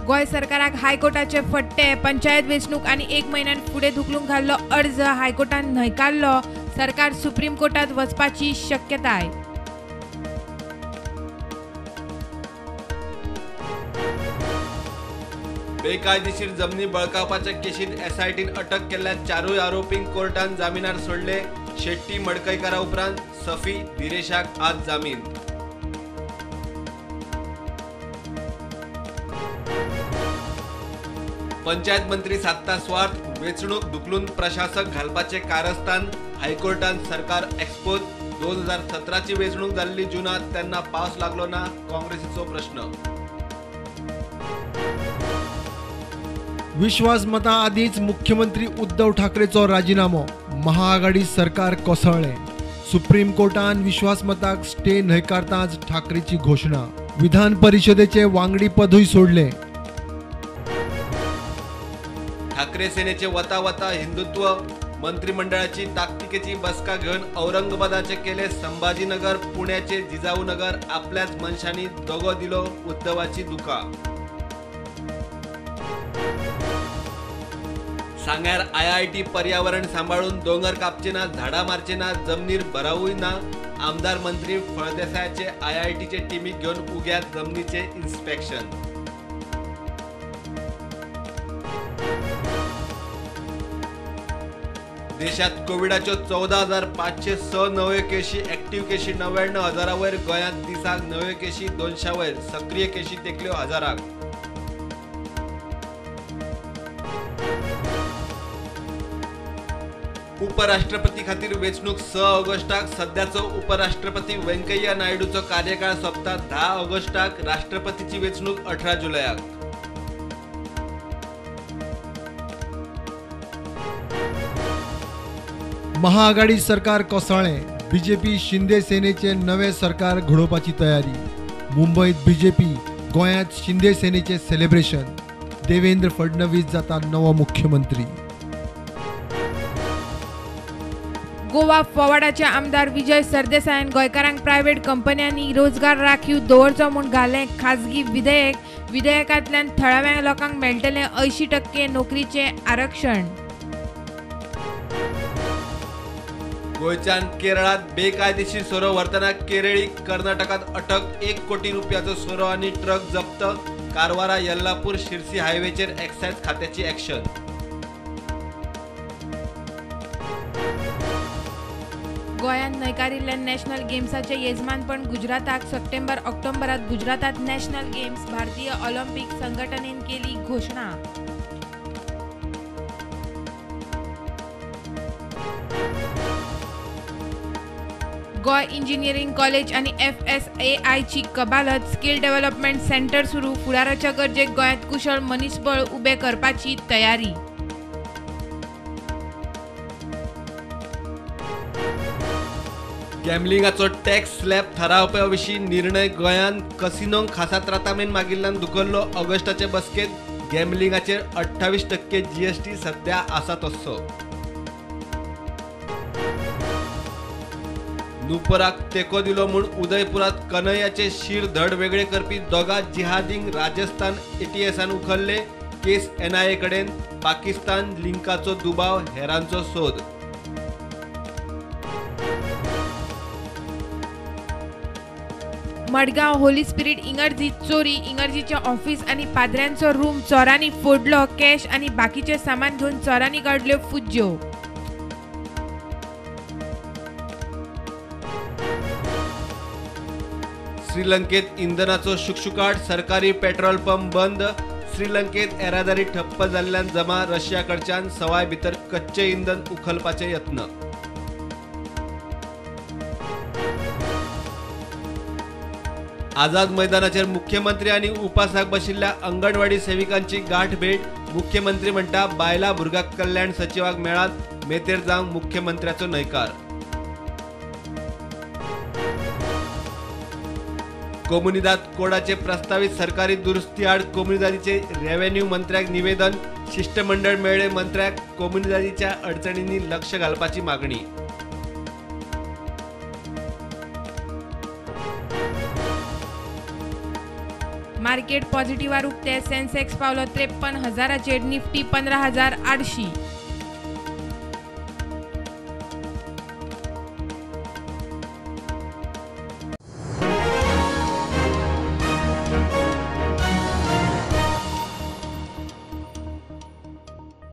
गोय सरकाराक हायकोर्टाचे फट्टे, पंचायत वेंचणूक आनी 1 म्हयन्यान फुडें धुकलून घाल्लो अर्ज हायकोर्टान न्हयकारलो, सरकार सुप्रीम कोर्टात वचपाची शक्यताय। बेकायदेशीर जमनी बळकावपाच्या केशीत एसआयटीन अटक केल्ल्या 4 आरोपींक कोर्टान जामिनार सोडले। शेट्टी मडकईकारा उपरांत सफी दिरेशाक आज जामीन। पंचायत मंत्री साधता स्वार्थ, वेंचणूक धुकलून प्रशासक घालपाचे कारस्थान, हायकोर्टान सरकार एक्सपोज। 2017 ची वेंचणूक जाल्ली जुनात तेन्ना पावस लागलो ना, काँग्रेसीचो प्रश्न। विश्वासमता आदींच मुख्यमंत्री उद्धव ठाकरेचो राजीनामो, महाआघाडी सरकार कोसळ्ळें। सुप्रीम कोर्टान विश्वासमताक स्टे न्हयकारताच ठाकरेची घोषणा। विधान परिषदेचे वांगडी पदूय सोडले। ठाकरे सेनेचे वता वता हिंदुत्व, मंत्रिमंडळाची ताकतिकेची बसका घेऊन औरंगाबादाचे केले संभाजीनगर, पुण्याचे जिजाऊनगर। आपल्याच मनशांनी दगो दिलो, उद्धवाची दुका। सांग्यार IIT पर्यावरण सांभाळून दोंगर कापचे ना, झाडा मारचे ना, जमनीर भरावूय ना। आमदार मंत्री फळदेसायाचे IITचे टीमीक घेऊन उग्यात जमनीचे इन्स्पेक्शन। देशात कोविडाच्यो 14,506 नव्यो केशी, एक्टिव्ह केशी 99,000 वयर। गोंयांत दिसाक नव्यो केशी 200 वयर, सक्रिय केशी तेकल्यो हजाराक। उपराष्ट्रपती खातीर वेंचणूक 6 ऑगस्टाक। सध्याचो उपराष्ट्रपती व्यंकय्या नायडूचो कार्यकाळ सोंपता 10 ऑगस्टाक। राष्ट्रपतीची वेंचणूक 18 जुलयाक। महाआघाडी सरकार कोसळ्ळें, बीजेपी शिंदे सेनेचे नवे सरकार घडोवपाची तयारी। मुंबईत बीजेपी, गोंयांत शिंदे सेनेचे सेलिब्रेशन। देवेंद्र फडणवीस जाता नवो मुख्यमंत्री। गोवा फॉवर्डाचे आमदार विजय सरदेसायान गोंयकारांक प्रायव्हेट कंपन्यांनी रोजगार राखीव दवरचो म्हूण घालें खाजगी विधेयक। विधेयकांतल्यान थळाव्या लोकांक मेळटलें 80% नोकरीचें आरक्षण। गोंयच्यान केरळात बेकायदेशीर सोरो व्हरतना केरळी, कर्नाटकात अटक। 1 कोटी रुपयाचो सोरो आनी ट्रक जप्त। कारवारा येल्लापूर शिरसी हायवेचेर एक्सायज खात्याची ॲक्शन। गोंयांत न्हयकारिल्ल्या नॅशनल गेम्साचे येजमानपण गुजराताक। सप्टेंबर-ऑक्टोबरात गुजरातात नॅशनल गेम्स। भारतीय ऑलिंपिक संघटनेन केली घोषणा। गोय इंजिनियरिंग कॉलेज आणि FSAI ची कबालत। स्किल डेव्हलपमेंट सेंटर सुरू। फुडाराच्या गरजेक गोंयांत कुशळ मनीसबळ उबे करपाची तयारी। गॅमलिंगाचो टॅक्स स्लॅब थारावपा विशीं निर्णय। गोंयांत कसिनोंक खासा त्रातामेन मागिल्ल्यान धुकल्लो ऑगस्टाचे बसकेत। गॅमलिंगाचेर 28% GST सध्या आसा तस्सो। नुपराक तेको दिलो म्हूण उदयपुरात कन्हैयाचे शीर धड वेगळे करपी दोगा जिहादींक राजस्थान ATSन उखल्ले। केस NIA कडेन। पाकिस्तान लिंकाचो दुबाव, हेरांचो सोद। मडगांव होली स्पिरिट इगर्जीत चोरी। इगर्जीचे ऑफिस आणि पाद्र्यांचो रूम चोरांनी फोडलो। कॅश आणि बाकीचे सामान घेऊन चोरांनी काढल्यो फुज्ज्यो। श्रीलंकेत इंधनाचो शुकशुकाट। सरकारी पेट्रोल पंप बंद। श्रीलंकेत येरादारी ठप्प जाल्ल्यान जमा रशियाकडच्यान सवाय भितर कच्चे इंधन उखलपाचे यत्न। आझाद मैदानाचेर मुख्यमंत्री आणि उपासाक बशिल्ल्या अंगणवाडी सेविकांची गाठ भेट। मुख्यमंत्री म्हणटा बायला भुरगा कल्याण सचिवाक मेळात। मेतेर जावंक मुख्यमंत्र्याचो न्हयकार। कोमुनिदाद कोडाचे प्रस्तावित सरकारी दुरुस्ती आड कोमुनिदादीचे रेव्हेन्यू मंत्र्याक निवेदन। शिष्टमंडळ मेळ्ळे मंत्र्याक। कोमुनिदादीच्या अडचणींनी लक्ष घालपाची मागणी। मार्केट पॉझिटिव्हार उक्ते सेन्सेक्स पावलो 53,000 निफ्टी 15,800.